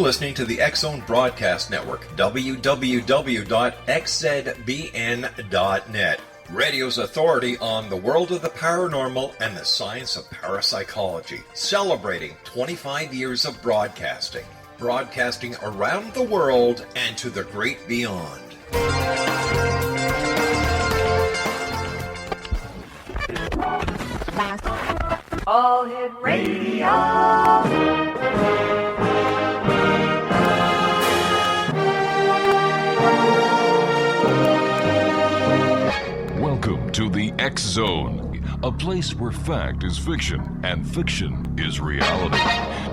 listening to the X-Zone Broadcast Network, www.xzbn.net. Radio's authority on the world of the paranormal and the science of parapsychology, celebrating 25 years of broadcasting. Broadcasting around the world and to the great beyond. All Hit Radio. Welcome to the X-Zone, a place where fact is fiction and fiction is reality.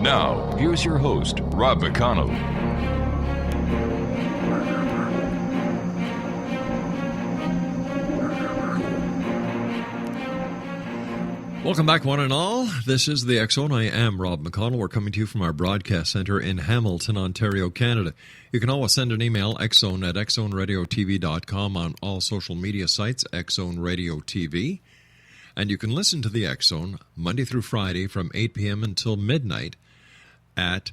Now, here's your host, Rob McConnell. Welcome back, one and all. This is the X-Zone. I am Rob McConnell. We're coming to you from our broadcast center in Hamilton, Ontario, Canada. You can always send an email, xzone at xzoneradiotv.com, on all social media sites, X-Zone Radio TV. And you can listen to the X-Zone Monday through Friday from 8 p.m. until midnight at,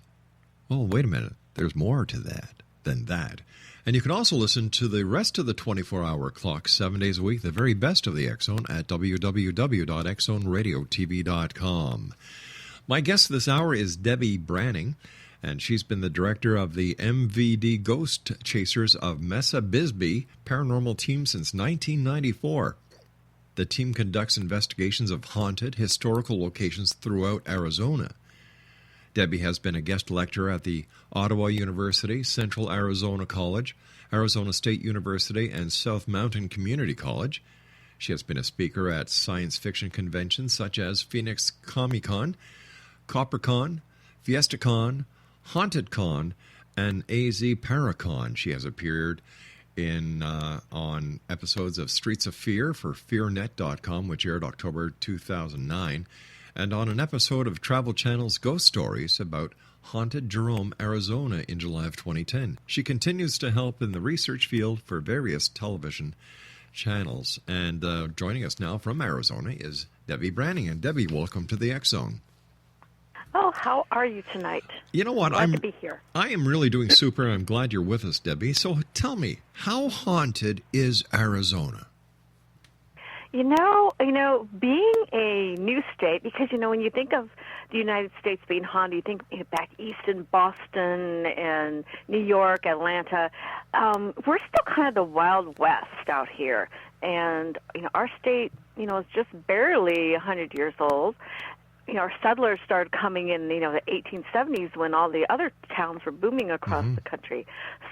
oh, wait a minute, there's more to that than that. And you can also listen to the rest of the 24-hour clock, 7 days a week, the very best of the X-Zone at www.xzoneradiotv.com. My guest this hour is Debe Branning, and she's been the director of the MVD Ghost Chasers of Mesa Bisbee paranormal team since 1994. The team conducts investigations of haunted, historical locations throughout Arizona. Debe has been a guest lecturer at the Ottawa University, Central Arizona College, Arizona State University, and South Mountain Community College. She has been a speaker at science fiction conventions such as Phoenix Comic-Con, CopperCon, FiestaCon, HauntedCon, and AZ Paracon. She has appeared on episodes of Streets of Fear for FearNet.com, which aired October 2009, and on an episode of Travel Channel's Ghost Stories about haunted Jerome, Arizona in July of 2010. She continues to help in the research field for various television channels. And joining us now from Arizona is Debe Branning. And Debe, welcome to the X-Zone. Oh, how are you tonight? You know what? Glad to be here. I am really doing super. I'm glad you're with us, Debe. So tell me, how haunted is Arizona? You know, being a new state, because, when you think of the United States being haunted, you think back east in Boston and New York, Atlanta. We're still kind of the Wild West out here. And, our state, is just barely 100 years old. Our settlers started coming in, the 1870s when all the other towns were booming across the country.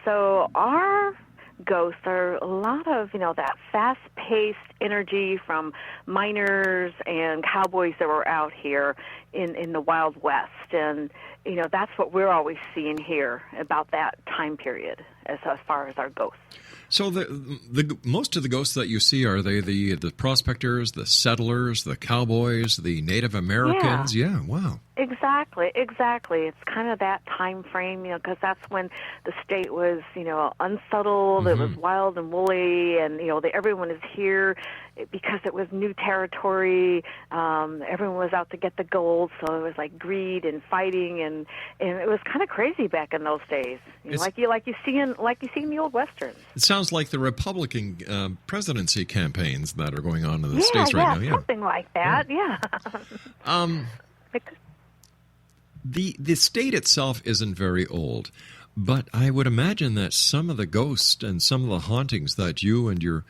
So our ghosts are a lot of, that fast-paced energy from miners and cowboys that were out here in the Wild West. And, that's what we're always seeing here about that time period as far as our ghosts. So the most of the ghosts that you see, are they the prospectors, the settlers, the cowboys, the Native Americans? Yeah, wow. Exactly. It's kind of that time frame, because that's when the state was, unsettled, it was wild and woolly, and, everyone is here because it was new territory. Everyone was out to get the gold, so it was like greed and fighting, and it was kind of crazy back in those days, like you see in the old westerns. It sounds like the Republican presidency campaigns that are going on in the States right now. Yeah, something like that, yeah. The state itself isn't very old, but I would imagine that some of the ghosts and some of the hauntings that you and your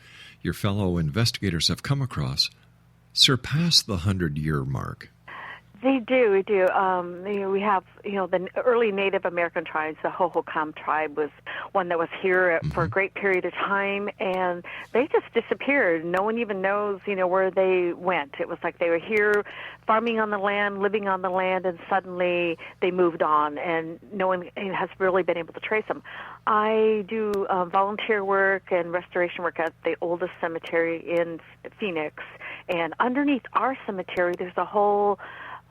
fellow investigators have come across surpass the 100-year mark. They do. We do. We have, the early Native American tribes. The Hohokam tribe was one that was here for a great period of time, and they just disappeared. No one even knows, where they went. It was like they were here farming on the land, living on the land, and suddenly they moved on, and no one has really been able to trace them. I do volunteer work and restoration work at the oldest cemetery in Phoenix, and underneath our cemetery, there's a whole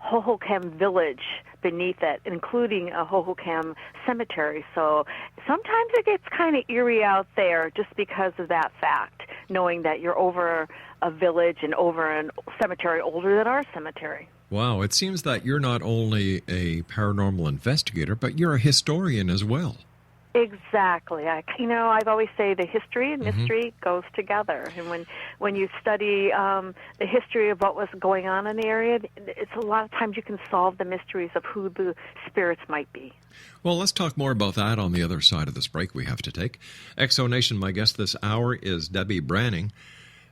Hohokam village beneath it, including a Hohokam cemetery. So sometimes it gets kind of eerie out there just because of that fact, knowing that you're over a village and over a cemetery older than our cemetery. Wow, it seems that you're not only a paranormal investigator, but you're a historian as well. Exactly. I've always say the history and mystery goes together. And when you study the history of what was going on in the area, it's a lot of times you can solve the mysteries of who the spirits might be. Well, let's talk more about that on the other side of this break we have to take. Exonation, my guest this hour is Debe Branning.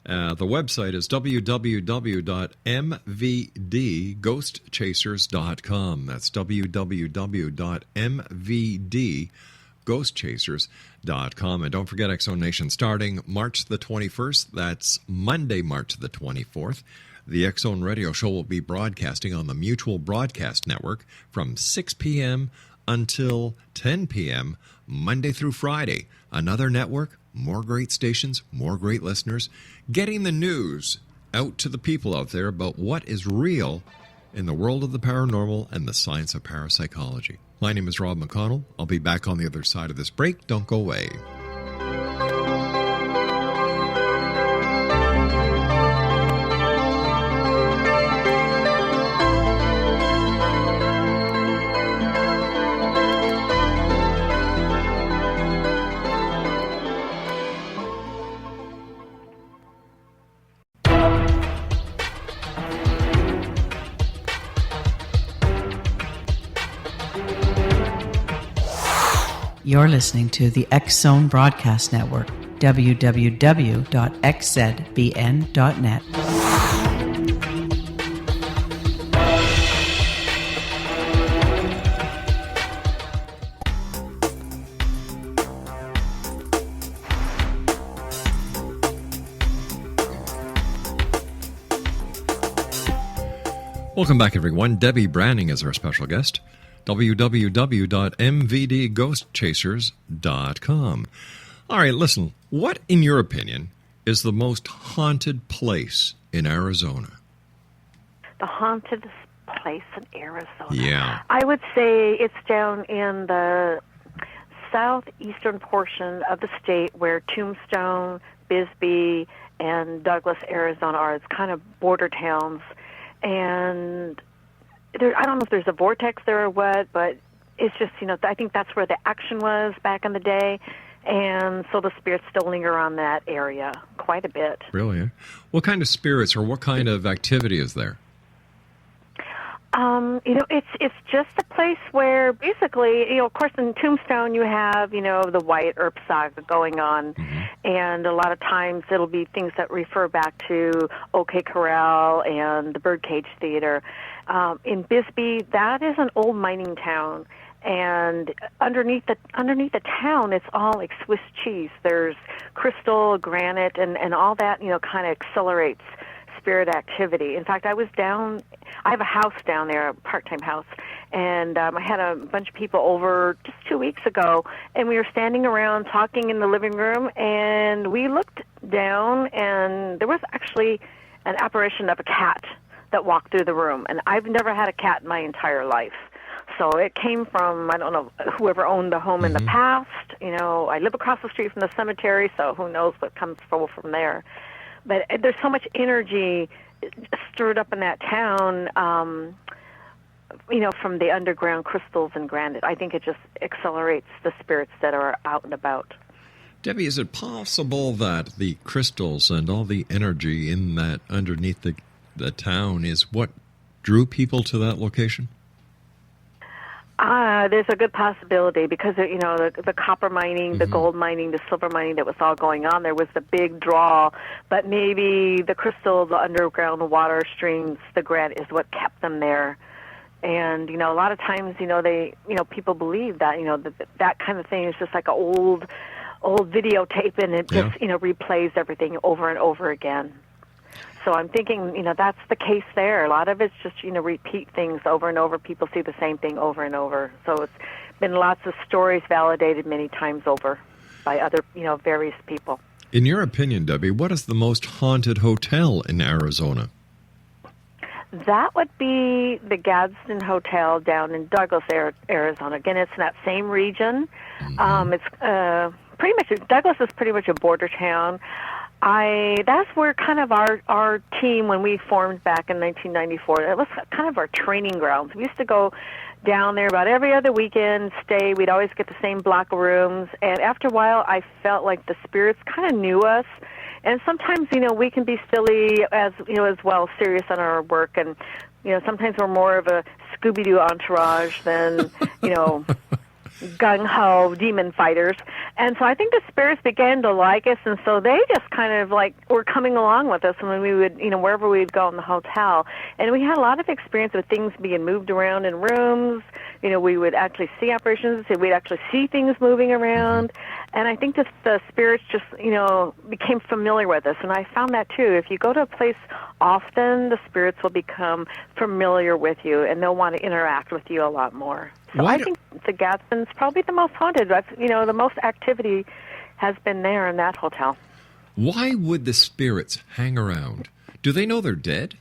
The website is www.mvdghostchasers.com. That's www.mvdghostchasers.com. And don't forget Exonation starting March the 21st. That's Monday, March the 24th. The X Zone Radio Show will be broadcasting on the Mutual Broadcast Network from 6 p.m. until 10 p.m. Monday through Friday. Another network, more great stations, more great listeners, getting the news out to the people out there about what is real in the world of the paranormal and the science of parapsychology. My name is Rob McConnell. I'll be back on the other side of this break. Don't go away. You're listening to the X Zone Broadcast Network, www.xzbn.net. Welcome back, everyone. Debe Branning is our special guest. www.mvdghostchasers.com. All right, listen. What, in your opinion, is the most haunted place in Arizona? The haunted place in Arizona. Yeah. I would say it's down in the southeastern portion of the state where Tombstone, Bisbee, and Douglas, Arizona are. It's kind of border towns. And I don't know if there's a vortex there or what, but it's just, I think that's where the action was back in the day. And so the spirits still linger on that area quite a bit. Really? What kind of spirits or what kind of activity is there? It's just a place where basically, of course, in Tombstone you have, the Wyatt Earp saga going on. And a lot of times it'll be things that refer back to OK Corral and the Birdcage Theater. In Bisbee, that is an old mining town. And underneath the town, it's all like Swiss cheese. There's crystal, granite, and all that, kind of accelerates spirit activity. In fact, I have a house down there, a part-time house, and I had a bunch of people over just 2 weeks ago, and we were standing around talking in the living room, and we looked down, and there was actually an apparition of a cat that walked through the room, and I've never had a cat in my entire life. So it came from, I don't know, whoever owned the home in the past. I live across the street from the cemetery, so who knows what comes from there. But there's so much energy stirred up in that town, from the underground crystals and granite. I think it just accelerates the spirits that are out and about. Debe, is it possible that the crystals and all the energy in that underneath the town is what drew people to that location? There's a good possibility because, the copper mining, the gold mining, the silver mining that was all going on there was the big draw. But maybe the crystal, the underground, the water streams, the granite is what kept them there. And, a lot of times, people believe that, that kind of thing is just like an old videotape and it just, replays everything over and over again. So I'm thinking, that's the case there. A lot of it's just, repeat things over and over. People see the same thing over and over. So it's been lots of stories validated many times over by other, various people. In your opinion, Debe, what is the most haunted hotel in Arizona? That would be the Gadsden Hotel down in Douglas, Arizona. Again, it's in that same region. It's pretty much, Douglas is pretty much a border town. That's where kind of our team, when we formed back in 1994, it was kind of our training grounds. We used to go down there about every other weekend, stay. We'd always get the same block of rooms. And after a while, I felt like the spirits kind of knew us. And sometimes, we can be silly as well, serious on our work. And, sometimes we're more of a Scooby-Doo entourage than, gung-ho demon fighters. And so I think the spirits began to like us, and so they just kind of were coming along with us when we would, wherever we'd go in the hotel. And we had a lot of experience with things being moved around in rooms. We would actually see apparitions, we'd actually see things moving around. And I think the spirits just, became familiar with us. And I found that too. If you go to a place often, the spirits will become familiar with you, and they'll want to interact with you a lot more. So I think the Gadsden's probably the most haunted. The most activity has been there in that hotel. Why would the spirits hang around? Do they know they're dead?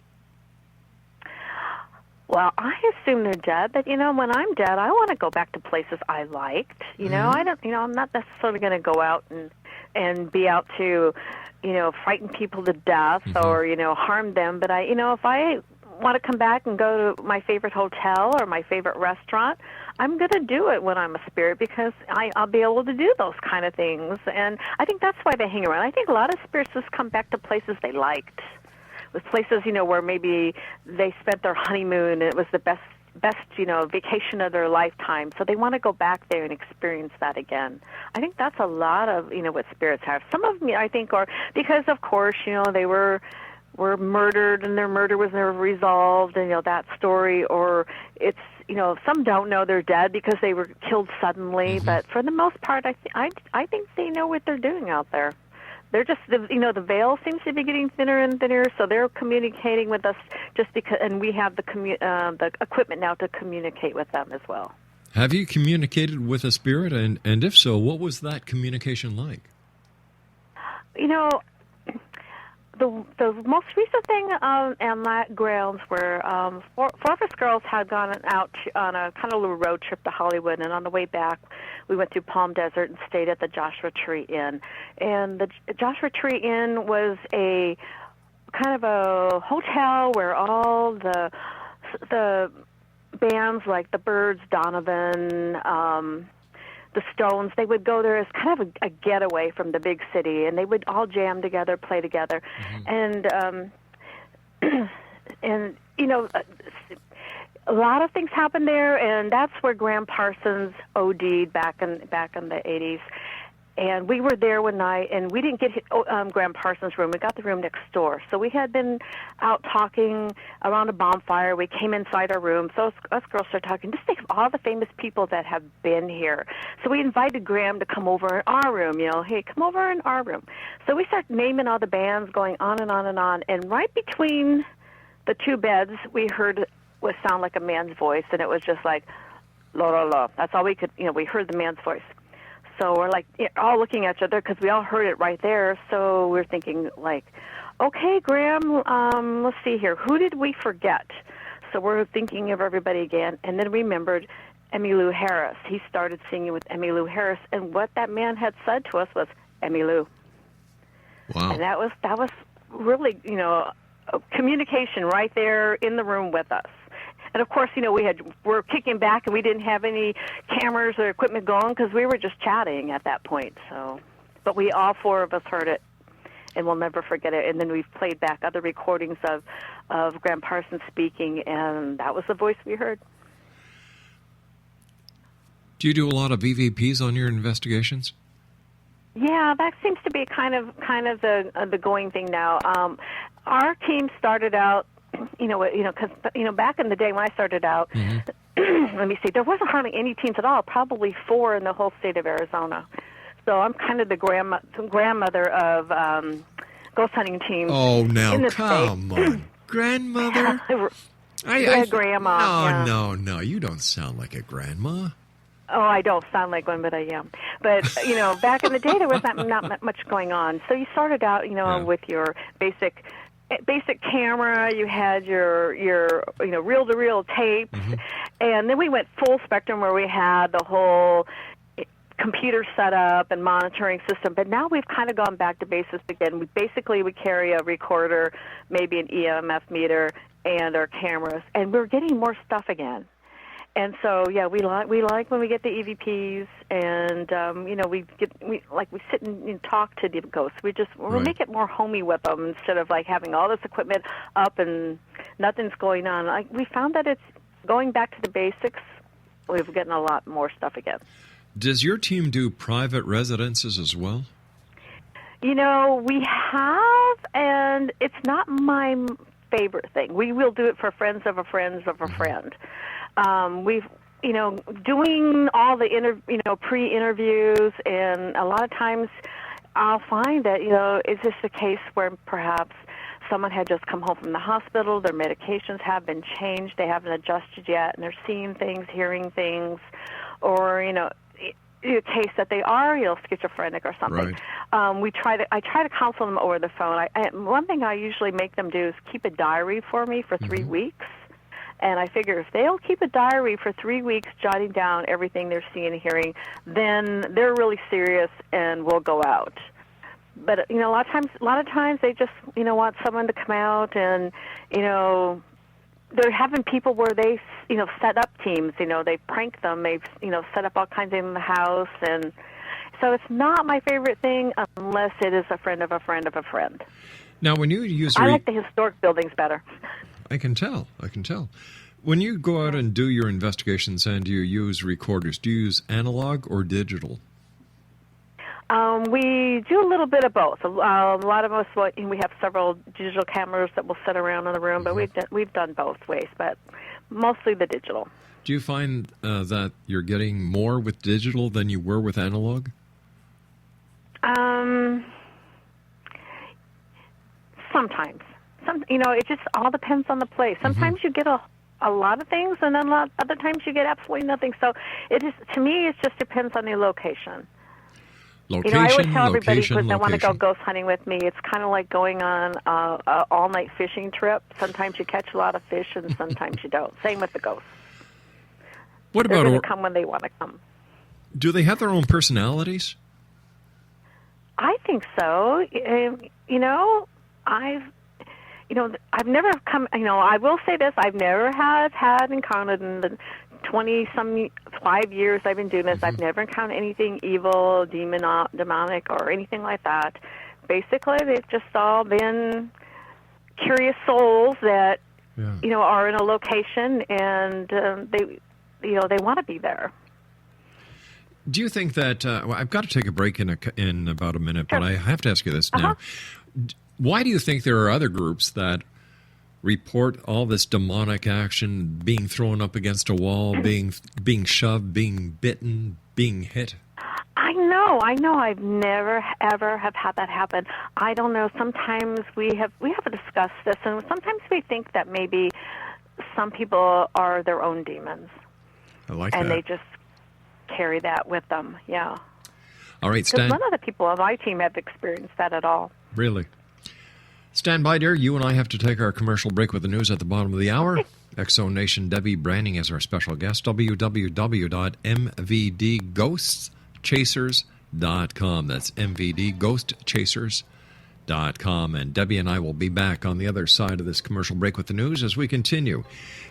Well, I assume they're dead, but when I'm dead, I want to go back to places I liked. I don't. I'm not necessarily going to go out and be out to, frighten people to death or harm them. But if I want to come back and go to my favorite hotel or my favorite restaurant, I'm going to do it when I'm a spirit, because I'll be able to do those kind of things. And I think that's why they hang around. I think a lot of spirits just come back to places they liked, with places, where maybe they spent their honeymoon and it was the best vacation of their lifetime. So they want to go back there and experience that again. I think that's a lot of, what spirits have. Some of them, I think, are because, of course, they were murdered and their murder was never resolved, and that story, or it's some don't know they're dead because they were killed suddenly. But for the most part, I think they know what they're doing out there. They're just the veil seems to be getting thinner and thinner, so they're communicating with us just because, and we have the equipment now to communicate with them as well. Have you communicated with a spirit, and if so, what was that communication like? The most recent thing on that grounds where four of us girls had gone out on a kind of little road trip to Hollywood, and on the way back, we went through Palm Desert and stayed at the Joshua Tree Inn. And the Joshua Tree Inn was a kind of a hotel where all the bands like the Byrds, Donovan, the Stones, they would go there as kind of a getaway from the big city, and they would all jam together, play together, and a lot of things happened there, and that's where Graham Parsons OD'd back in the 80s. And we were there one night, and we didn't get Graham Parsons' room. We got the room next door. So we had been out talking around a bonfire. We came inside our room. So us girls started talking. Just think of all the famous people that have been here. So we invited Graham to come over in our room. Hey, come over in our room. So we started naming all the bands, going on and on and on. And right between the two beds, we heard what sounded like a man's voice, and it was just like, la, la, la. That's all we could, we heard the man's voice. So we're all looking at each other because we all heard it right there. So we're thinking okay, Graham, let's see here. Who did we forget? So we're thinking of everybody again, and then remembered Emmylou Harris. He started singing with Emmylou Harris, and what that man had said to us was Emmylou. Wow. And that was really, communication right there in the room with us. And of course, we're kicking back, and we didn't have any cameras or equipment going because we were just chatting at that point. So, but all four of us heard it, and we'll never forget it. And then we've played back other recordings of Graham Parsons speaking, and that was the voice we heard. Do you do a lot of EVPs on your investigations? Yeah, that seems to be kind of the going thing now. Our team started out. Because back in the day when I started out, let me see, there wasn't hardly any teams at all, probably 4 in the whole state of Arizona. So I'm kind of the grandmother of ghost hunting teams. Oh, now in the come on, grandmother. Grandma. No, you don't sound like a grandma. Oh, I don't sound like one, but I am. But back in the day, there was not much going on. So you started out, with your basic camera, you had your reel-to-reel tapes, and then we went full spectrum where we had the whole computer setup and monitoring system. But now we've kind of gone back to basics again. We carry a recorder, maybe an EMF meter, and our cameras, and we're getting more stuff again. And so, yeah, we like when we get the EVPs, and we sit and talk to the ghosts. We'll make it more homey with them instead of like having all this equipment up and nothing's going on. We found that it's going back to the basics. We're getting a lot more stuff again. Does your team do private residences as well? We have, and it's not my favorite thing. We will do it for friends of a friend of a friend. We've, doing all the pre-interviews, and a lot of times I'll find that, is this a case where perhaps someone had just come home from the hospital, their medications have been changed, they haven't adjusted yet, and they're seeing things, hearing things, or, a case that they are, schizophrenic or something. Right. I try to counsel them over the phone. One thing I usually make them do is keep a diary for me for 3 weeks. And I figure if they'll keep a diary for 3 weeks, jotting down everything they're seeing and hearing, then they're really serious and will go out. But a lot of times they just want someone to come out, and they're having people where they set up teams. They prank them. They've set up all kinds of things in the house, and so it's not my favorite thing unless it is a friend of a friend of a friend. Now, when you use, I like the historic buildings better. I can tell. When you go out and do your investigations and you use recorders, do you use analog or digital? We do a little bit of both. A lot of us, we have several digital cameras that will sit around in the room, but we've done both ways, but mostly the digital. Do you find that you're getting more with digital than you were with analog? Sometimes. It just all depends on the place. Sometimes you get a lot of things, and then other times you get absolutely nothing. So to me, it just depends on the location. Location, I always tell everybody location, when they want to go ghost hunting with me, it's kind of like going on an all-night fishing trip. Sometimes you catch a lot of fish, and sometimes you don't. Same with the ghosts. What They're about going to come when they want to come. Do they have their own personalities? I think so. I've never come. I will say this: I've never had encountered in the 5 years I've been doing this. I've never encountered anything evil, demonic, or anything like that. Basically, they've just all been curious souls that are in a location, and they want to be there. Do you think that? I've got to take a break in about a minute, but I have to ask you this now. Why do you think there are other groups that report all this demonic action, being thrown up against a wall, being shoved, being bitten, being hit? I know. I've never ever have had that happen. I don't know. Sometimes we have discussed this, and sometimes we think that maybe some people are their own demons. I like that. And they just carry that with them. Yeah. All right, Stan. None of the people on my team have experienced that at all. Really? Stand by, dear. You and I have to take our commercial break with the news at the bottom of the hour. Exo Nation Debe Branning is our special guest. www.mvdghostchasers.com. That's mvdghostchasers.com. And Debbie and I will be back on the other side of this commercial break with the news as we continue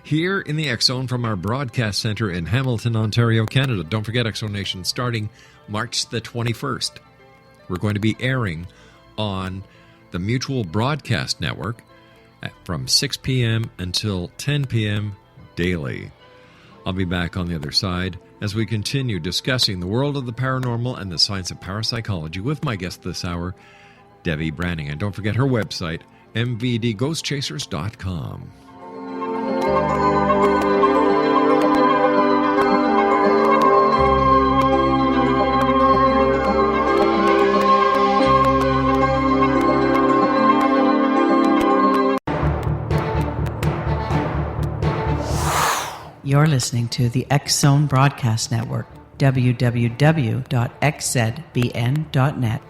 here in the X Zone from our broadcast center in Hamilton, Ontario, Canada. Don't forget, Exo Nation, starting March the 21st, we're going to be airing on the Mutual Broadcast Network from 6 p.m. until 10 p.m. daily. I'll be back on the other side as we continue discussing the world of the paranormal and the science of parapsychology with my guest this hour, Debe Branning. And don't forget her website, mvdghostchasers.com. You're listening to the X Zone Broadcast Network, www.xzbn.net.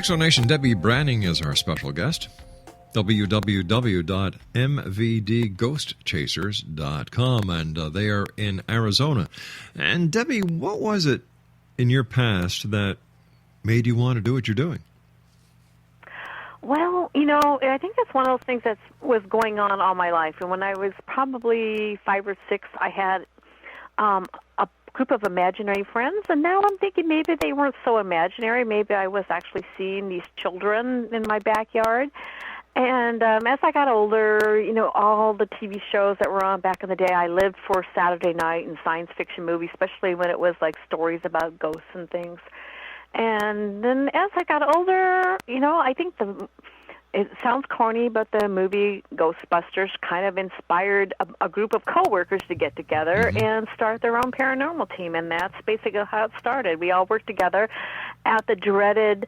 Exonation Debbie Branning is our special guest. www.mvdghostchasers.com, and they are in Arizona. And Debbie, what was it in your past that made you want to do what you're doing? Well, I think that's one of those things that was going on all my life. And when I was probably 5 or 6, I had a group of imaginary friends, and now I'm thinking maybe they weren't so imaginary. Maybe I was actually seeing these children in my backyard. And as I got older, all the TV shows that were on back in the day, I lived for Saturday night and science fiction movies, especially when it was like stories about ghosts and things. And then as I got older, I think it sounds corny, but the movie Ghostbusters kind of inspired a group of coworkers to get together and start their own paranormal team, and that's basically how it started. We all worked together at the dreaded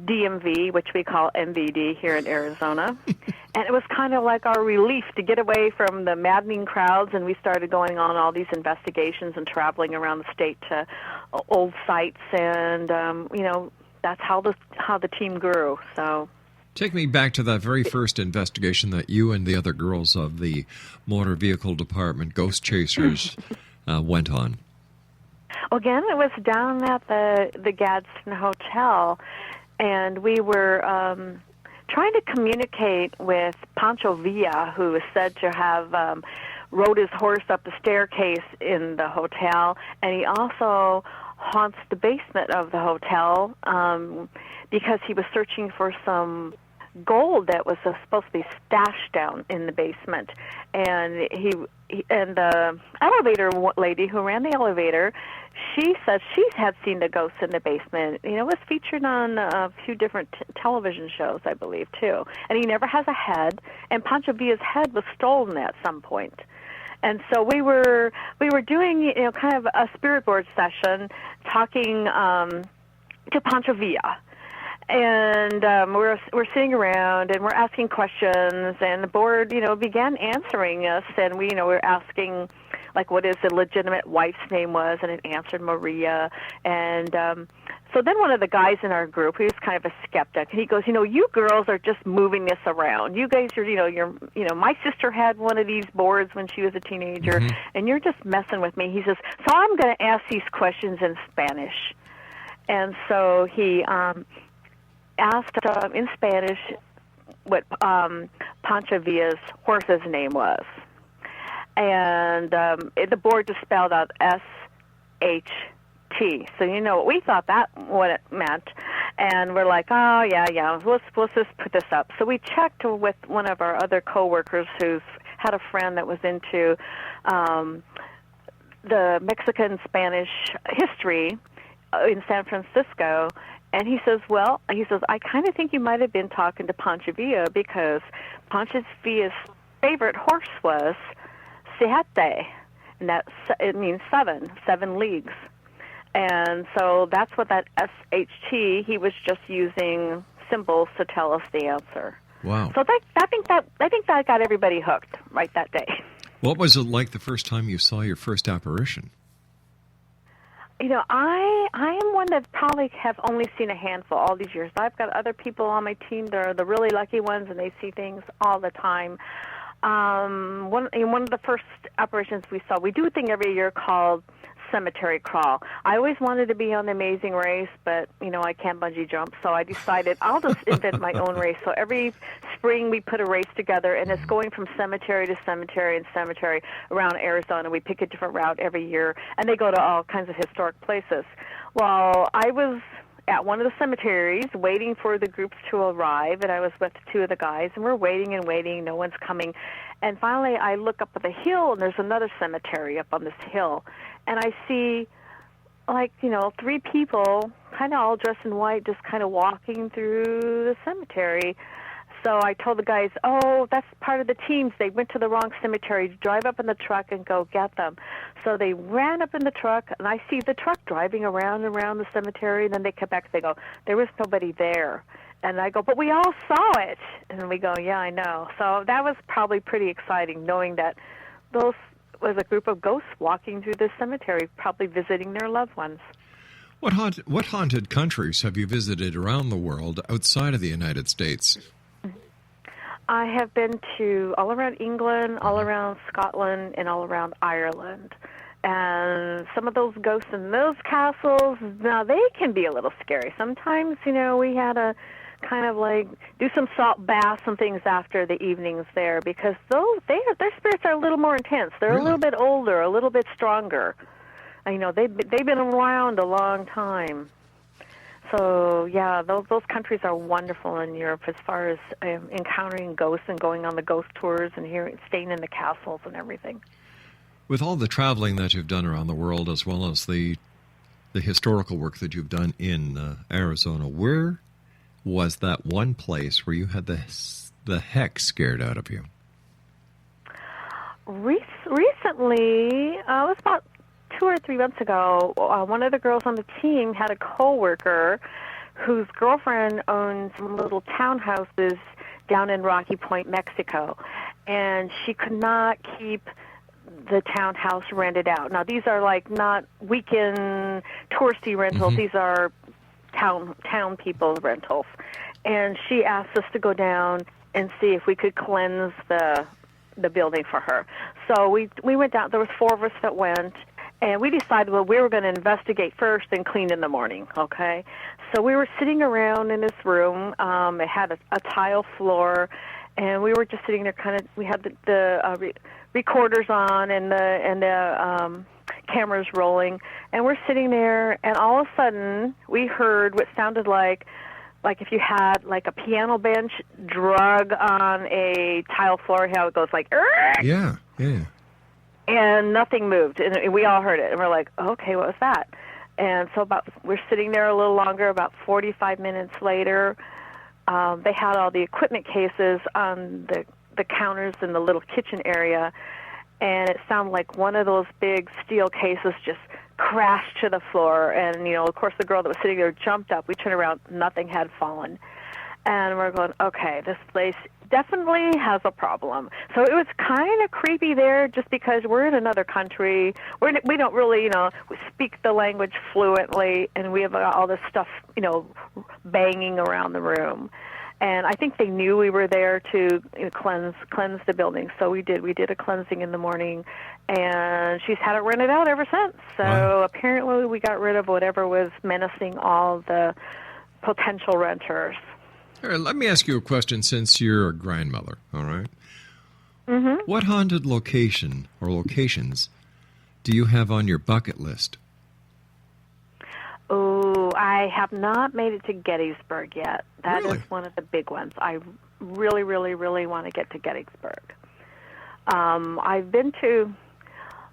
DMV, which we call MVD here in Arizona. And it was kind of like our relief to get away from the maddening crowds, and we started going on all these investigations and traveling around the state to old sites, and that's how the team grew. So take me back to that very first investigation that you and the other girls of the Motor Vehicle Department, Ghost Chasers, went on. Again, it was down at the Gadsden Hotel, and we were trying to communicate with Pancho Villa, who is said to have rode his horse up the staircase in the hotel, and he also haunts the basement of the hotel because he was searching for some gold that was supposed to be stashed down in the basement. And and the elevator lady who ran the elevator, she says she had seen the ghosts in the basement. It was featured on a few different television shows, I believe, too. And he never has a head, and Pancho Villa's head was stolen at some point. And so we were doing kind of a spirit board session, talking to Pancho Villa. And we're sitting around and we're asking questions, and the board began answering us, and we were asking like what his legitimate wife's name was, and it answered Maria. And so then one of the guys in our group, he was kind of a skeptic, and he goes, you girls are just moving this around. You guys are my sister had one of these boards when she was a teenager, and you're just messing with me. He says, so I'm going to ask these questions in Spanish. And so he asked in Spanish what Pancho Villa's horse's name was. And the board just spelled out S-H-T. So what we thought that what it meant. And we're like, oh, yeah, let's just put this up. So we checked with one of our other coworkers who's had a friend that was into the Mexican-Spanish history in San Francisco. And he says, I kind of think you might have been talking to Pancho Villa, because Pancho Villa's favorite horse was Siete, and it means 7 leagues. And so that's what that SHT, he was just using symbols to tell us the answer. Wow. So I think that got everybody hooked right that day. What was it like the first time you saw your first apparition? I am one that probably have only seen a handful all these years. I've got other people on my team that are the really lucky ones, and they see things all the time. One of the first apparitions we saw, we do a thing every year called Cemetery Crawl. I always wanted to be on The Amazing Race, but, I can't bungee jump, so I decided I'll just invent my own race. So every spring we put a race together, and it's going from cemetery to cemetery and cemetery around Arizona. We pick a different route every year, and they go to all kinds of historic places. Well, I was at one of the cemeteries waiting for the groups to arrive, and I was with 2 of the guys, and we're waiting and waiting. No one's coming. And finally I look up at the hill, and there's another cemetery up on this hill, and I see 3 people kind of all dressed in white just kind of walking through the cemetery. So I told the guys, oh, that's part of the teams. They went to the wrong cemetery. Drive up in the truck and go get them. So they ran up in the truck, and I see the truck driving around and around the cemetery, and then they come back. They go, there was nobody there. And I go, but we all saw it. And we go, yeah, I know. So that was probably pretty exciting, knowing that those was a group of ghosts walking through the cemetery, probably visiting their loved ones. What haunted countries have you visited around the world outside of the United States? I have been to all around England, all around Scotland, and all around Ireland. And some of those ghosts in those castles, now they can be a little scary. Sometimes, we had to kind of like do some salt baths and things after the evenings there because their spirits are a little more intense. They're Really? a little bit older, a little bit stronger. They've been around a long time. So, yeah, those countries are wonderful in Europe as far as encountering ghosts and going on the ghost tours and staying in the castles and everything. With all the traveling that you've done around the world, as well as the historical work that you've done in Arizona, where was that one place where you had the heck scared out of you? Recently, it was about 2 or 3 months ago, one of the girls on the team had a coworker whose girlfriend owned some little townhouses down in Rocky Point, Mexico, and she could not keep the townhouse rented out. Now, these are like not weekend touristy rentals. These are town people's rentals. And she asked us to go down and see if we could cleanse the building for her. So we went down. There was 4 of us that went. And we decided, we were going to investigate first and clean in the morning, okay? So we were sitting around in this room. It had a tile floor, and we were just sitting there we had the recorders on and the cameras rolling. And we're sitting there, and all of a sudden, we heard what sounded like if you had like a piano bench drug on a tile floor, how it goes like, "Err!" Yeah. And nothing moved, and we all heard it, and we're like, okay, what was that? And so we're sitting there a little longer. About 45 minutes later, they had all the equipment cases on the counters in the little kitchen area, and it sounded like one of those big steel cases just crashed to the floor. And, of course, the girl that was sitting there jumped up. We turned around, nothing had fallen. And we're going, okay, this place definitely has a problem. So it was kind of creepy there just because we're in another country. We don't really, we speak the language fluently, and we have all this stuff, banging around the room. And I think they knew we were there to cleanse the building. So we did. We did a cleansing in the morning, and she's had it rented out ever since. So Wow. Apparently we got rid of whatever was menacing all the potential renters. All right, let me ask you a question since you're a grandmother, all right? Mm-hmm. What haunted location or locations do you have on your bucket list? Oh, I have not made it to Gettysburg yet. That Really? is one of the big ones. I really, really, really want to get to Gettysburg. I've been to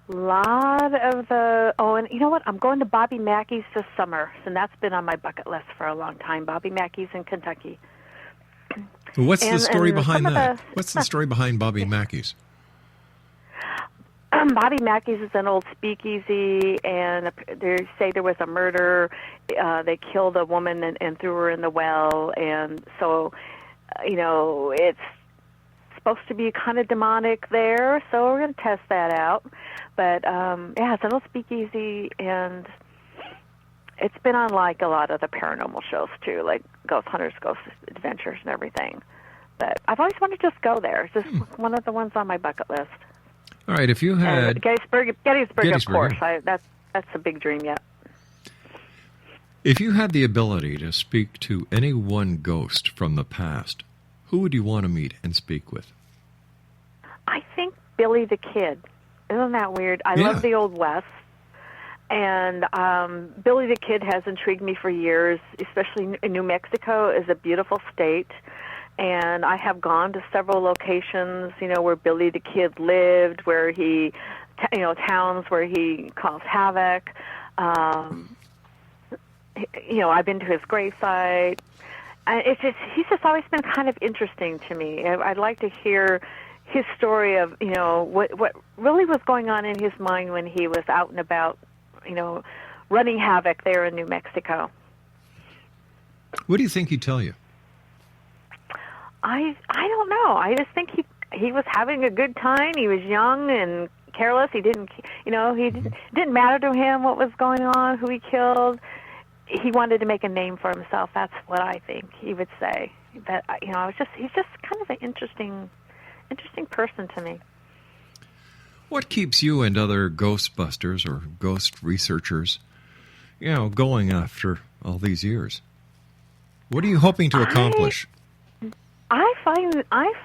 a lot of and you know what? I'm going to Bobby Mackey's this summer, and that's been on my bucket list for a long time. Bobby Mackey's in Kentucky. What's the story and behind some of that? the- What's the story behind Bobby Mackey's? Bobby Mackey's is an old speakeasy, and they say there was a murder. They killed a woman and threw her in the well, and so, it's supposed to be kind of demonic there, so we're going to test that out. But, it's an old speakeasy, and it's been on, like, a lot of the paranormal shows, too, like Ghost Hunters, Ghost Adventures, and everything. But I've always wanted to just go there. It's just one of the ones on my bucket list. All right, if you had... Gettysburg, of course. yeah. That's a big dream yet. If you had the ability to speak to any one ghost from the past, who would you want to meet and speak with? I think Billy the Kid. Isn't that weird? I Yeah. love the Old West. And Billy the Kid has intrigued me for years, especially in New Mexico is a beautiful state. And I have gone to several locations, where Billy the Kid lived, where he, towns where he caused havoc. I've been to his gravesite. He's just always been kind of interesting to me. I'd like to hear his story of, what really was going on in his mind when he was out and about, running havoc there in New Mexico. What do you think he'd tell you? I don't know. I just think he was having a good time. He was young and careless. He didn't, didn't matter to him what was going on, who he killed. he wanted to make a name for himself. That's what I think he would say. That he's just kind of an interesting person to me. What keeps you and other Ghostbusters or ghost researchers, going after all these years? What are you hoping to accomplish? I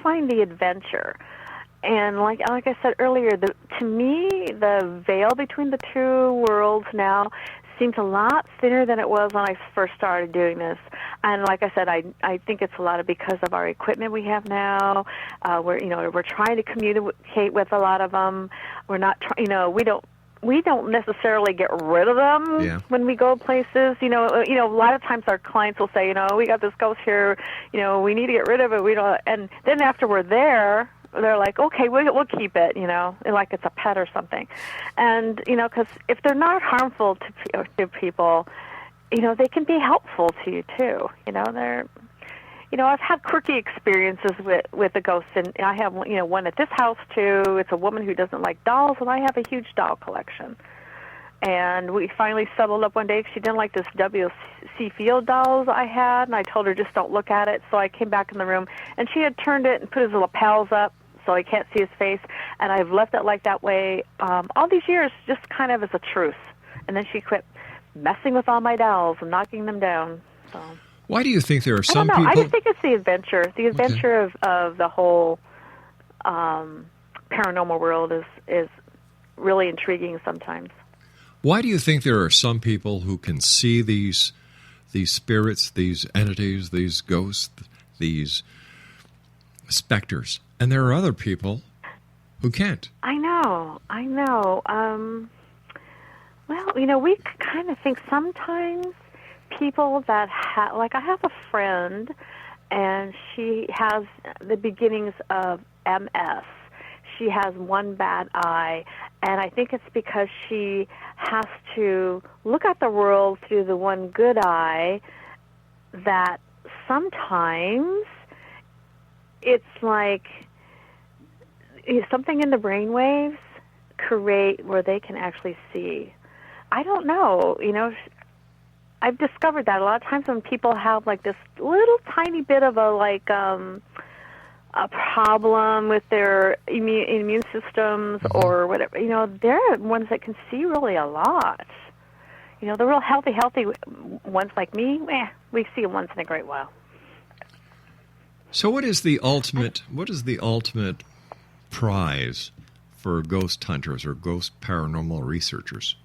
find the adventure, and like I said earlier, to me the veil between the two worlds now seems a lot thinner than it was when I first started doing this. And like I said, I think it's a lot of because of our equipment we have now. We're trying to communicate with a lot of them. We're not we don't necessarily get rid of them when we go places. A lot of times our clients will say, we got this ghost here, we need to get rid of it. We don't, and then after we're there, they're like, okay, we'll keep it, like it's a pet or something. And, because if they're not harmful to people, they can be helpful to you too. I've had quirky experiences with the ghosts, and I have, one at this house too. It's a woman who doesn't like dolls, and I have a huge doll collection. And we finally settled up one day because she didn't like this W.C. Field dolls I had, and I told her just don't look at it. So I came back in the room, and she had turned it and put his lapels up so I can't see his face, and I've left it like that way all these years, just kind of as a truce. And then she quit messing with all my dolls and knocking them down. So. Why do you think there are some I don't know. people... I just think it's the adventure of the whole paranormal world is really intriguing sometimes. Why do you think there are some people who can see these spirits, these entities, these ghosts, these specters, and there are other people who can't? I know. We kind of think sometimes people that like I have a friend, and she has the beginnings of MS. She has one bad eye, and I think it's because she has to look at the world through the one good eye that sometimes it's like something in the brain waves create where they can actually see. I don't know, I've discovered that a lot of times when people have like this little tiny bit of a problem with their immune systems or whatever, they're ones that can see really a lot. The real healthy ones like me, we see them once in a great while. So what is the ultimate prize for ghost hunters or ghost paranormal researchers?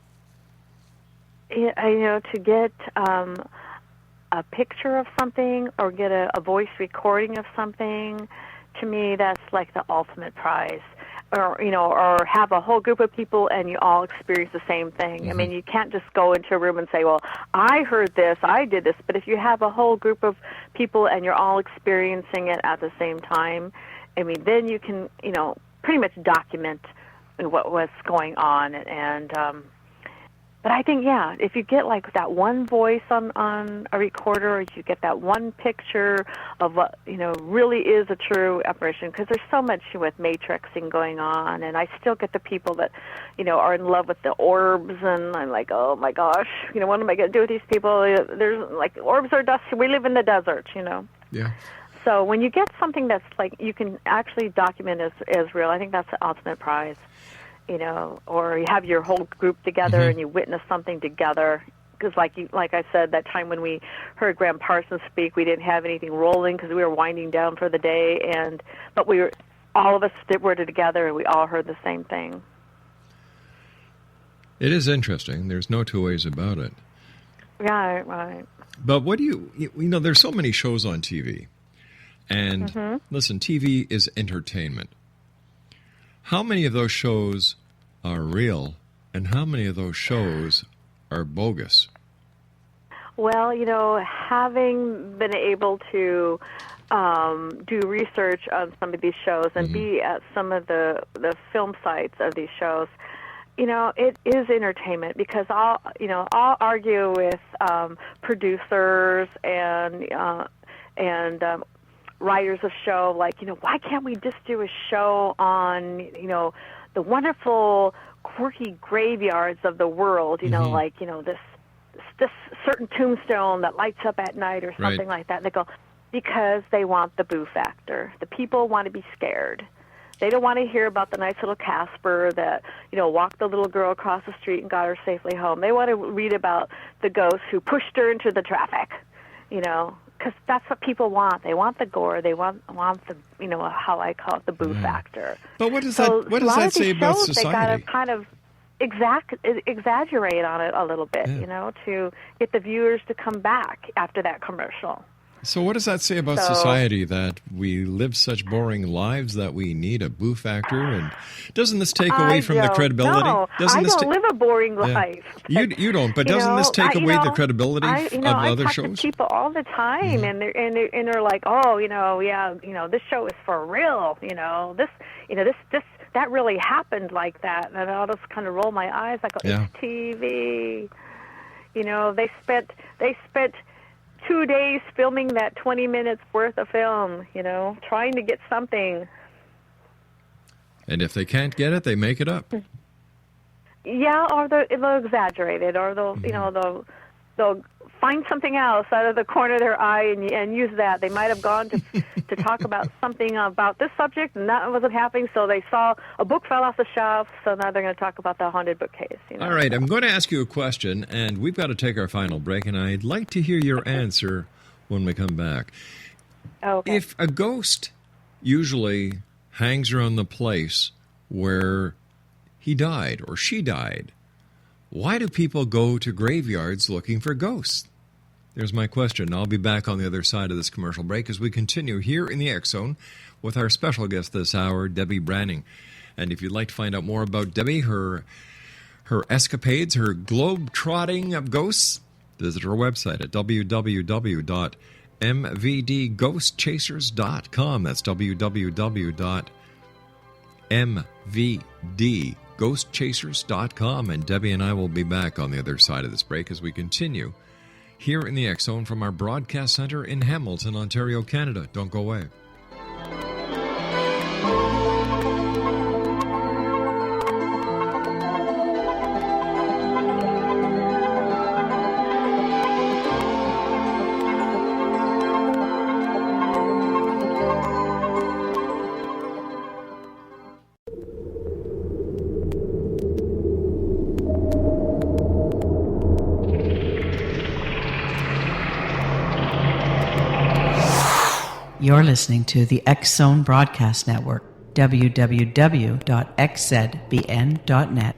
To get a picture of something or get a voice recording of something, to me that's like the ultimate prize. Or have a whole group of people and you all experience the same thing. Mm-hmm. I mean, you can't just go into a room and say, well, I heard this, I did this. But if you have a whole group of people and you're all experiencing it at the same time, I mean, then you can, pretty much document what's going on. And but I think, if you get like that one voice on a recorder, or if you get that one picture of what, really is a true apparition, because there's so much with matrixing going on, and I still get the people that, are in love with the orbs, and I'm like, oh my gosh, what am I going to do with these people? There's like, orbs are dust, we live in the desert, Yeah. So when you get something that's like, you can actually document as real, I think that's the ultimate prize. Or you have your whole group together and you witness something together. Because like I said, that time when we heard Graham Parsons speak, we didn't have anything rolling because we were winding down for the day. But all of us were together and we all heard the same thing. It is interesting. There's no two ways about it. Right. But what do you there's so many shows on TV. And listen, TV is entertainment. How many of those shows are real, and how many of those shows are bogus? Well, having been able to do research on some of these shows and be at some of the film sites of these shows, it is entertainment, because I'll argue with producers and writers of show, like, why can't we just do a show on, the wonderful, quirky graveyards of the world, like, this this certain tombstone that lights up at night or something like that. And they go, because they want the boo factor. The people want to be scared. They don't want to hear about the nice little Casper that, walked the little girl across the street and got her safely home. They want to read about the ghost who pushed her into the traffic, because that's what people want. They want the gore. They want the, how I call it, the boo factor. But what does that say about society? They got to kind of exaggerate on it a little bit, to get the viewers to come back after that commercial. So what does that say about society, that we live such boring lives that we need a boo factor? And doesn't this take away from the credibility? No, I don't live a boring life. You don't, but doesn't this take away the credibility of other shows? I talk to people all the time, and they're like, this show is for real. That really happened like that, and I'll just kind of roll my eyes. I go, it's TV. They spent 2 days filming that 20 minutes worth of film, trying to get something. And if they can't get it, they make it up. Yeah, or they'll exaggerate it, or they'll find something else out of the corner of their eye and use that. They might have gone to talk about something about this subject, and that wasn't happening, so they saw a book fell off the shelf, so now they're going to talk about the haunted bookcase. All right, I'm going to ask you a question, and we've got to take our final break, and I'd like to hear your answer when we come back. Okay. If a ghost usually hangs around the place where he died or she died, why do people go to graveyards looking for ghosts? There's my question. I'll be back on the other side of this commercial break as we continue here in the X Zone with our special guest this hour, Debe Branning. And if you'd like to find out more about Debe, her escapades, her globe-trotting of ghosts, visit her website at www.mvdghostchasers.com. That's www.mvdghostchasers.com. And Debe and I will be back on the other side of this break as we continue here in the X Zone from our broadcast center in Hamilton, Ontario, Canada. Don't go away. You're listening to the X Zone Broadcast Network, www.xzbn.net.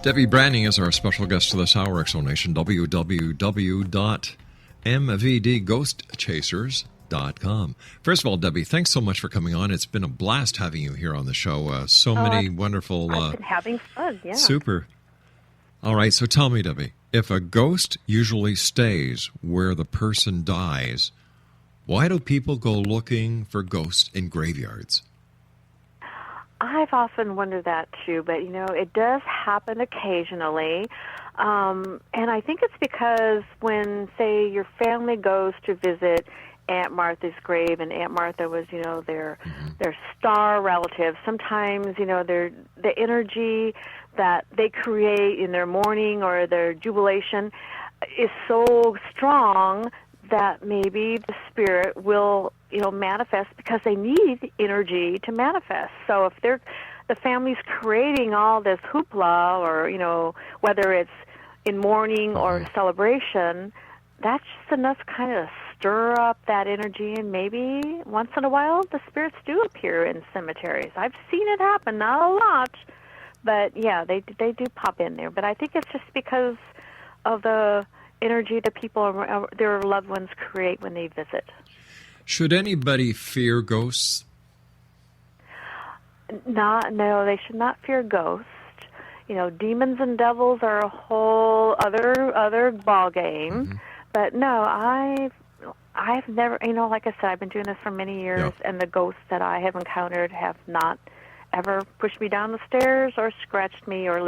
Debe Branning is our special guest to this hour, X Zone Nation, www.mvdghostchasers.com. First of all, Debe, thanks so much for coming on. It's been a blast having you here on the show. Many wonderful... I've been having fun, yeah. Super. All right, so tell me, Debe, if a ghost usually stays where the person dies, why do people go looking for ghosts in graveyards? I've often wondered that too, but it does happen occasionally. And I think it's because when, say, your family goes to visit Aunt Martha's grave, and Aunt Martha was, their star relative, sometimes, the energy that they create in their mourning or their jubilation is so strong that maybe the spirit will, manifest because they need energy to manifest. So if the family's creating all this hoopla, or, whether it's in mourning or celebration, that's just enough to kind of stir up that energy, and maybe once in a while the spirits do appear in cemeteries. I've seen it happen, not a lot, but yeah, they do pop in there. But I think it's just because of the energy that people, their loved ones, create when they visit. Should anybody fear ghosts? No, they should not fear ghosts. Demons and devils are a whole other ball game. But no, I've never, like I said, I've been doing this for many years, and the ghosts that I have encountered have not ever pushed me down the stairs or scratched me or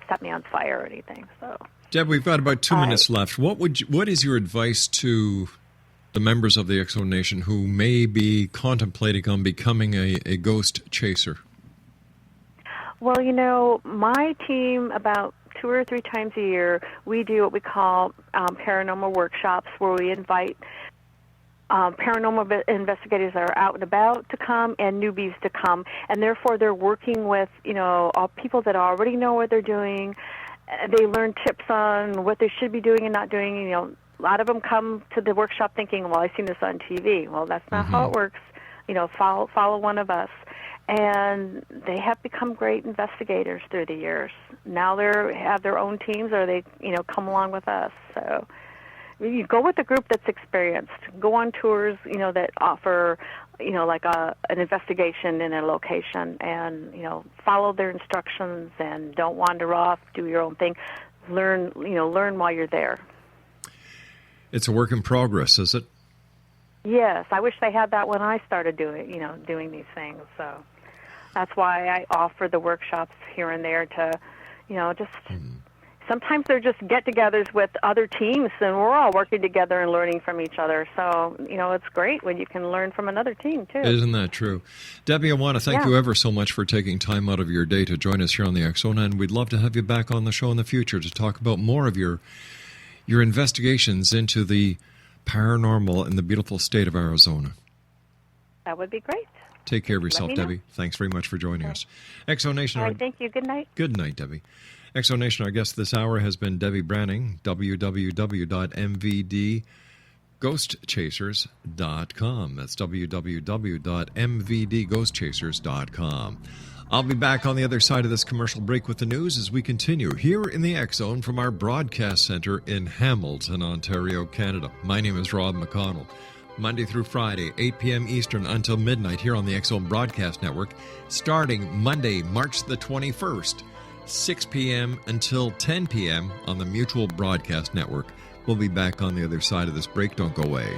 set me on fire or anything. So, Deb, we've got about 2 minutes left. What is your advice to the members of the X Zone Nation who may be contemplating on becoming a ghost chaser? Well, my team, about 2 or 3 times a year, we do what we call paranormal workshops, where we invite paranormal investigators that are out and about to come and newbies to come, and therefore they're working with all people that already know what they're doing. They learn tips on what they should be doing and not doing. A lot of them come to the workshop thinking, well, I've seen this on TV. Well, that's not how it works. Follow one of us. And they have become great investigators through the years. Now they have their own teams, or they come along with us. So you go with a group that's experienced. Go on tours, that offer, like an investigation in a location, and follow their instructions and don't wander off. Do your own thing. Learn while you're there. It's a work in progress, is it? Yes, I wish they had that when I started doing these things. So that's why I offer the workshops here and there to, just. Sometimes they're just get-togethers with other teams, and we're all working together and learning from each other. So, it's great when you can learn from another team, too. Isn't that true? Debbie, I want to thank you ever so much for taking time out of your day to join us here on the X Zone, and we'd love to have you back on the show in the future to talk about more of your investigations into the paranormal in the beautiful state of Arizona. That would be great. Take care of yourself, Debbie. Thanks very much for joining us. X Zone Nation. All right, thank you. Good night. Good night, Debbie. X Zone Nation, our guest this hour has been Debbie Branning, www.mvdghostchasers.com. That's www.mvdghostchasers.com. I'll be back on the other side of this commercial break with the news as we continue here in the X Zone from our broadcast center in Hamilton, Ontario, Canada. My name is Rob McConnell. Monday through Friday, 8 p.m. Eastern until midnight here on the X Zone Broadcast Network, starting Monday, March the 21st. 6 p.m. until 10 p.m. on the Mutual Broadcast Network. We'll be back on the other side of this break. Don't go away.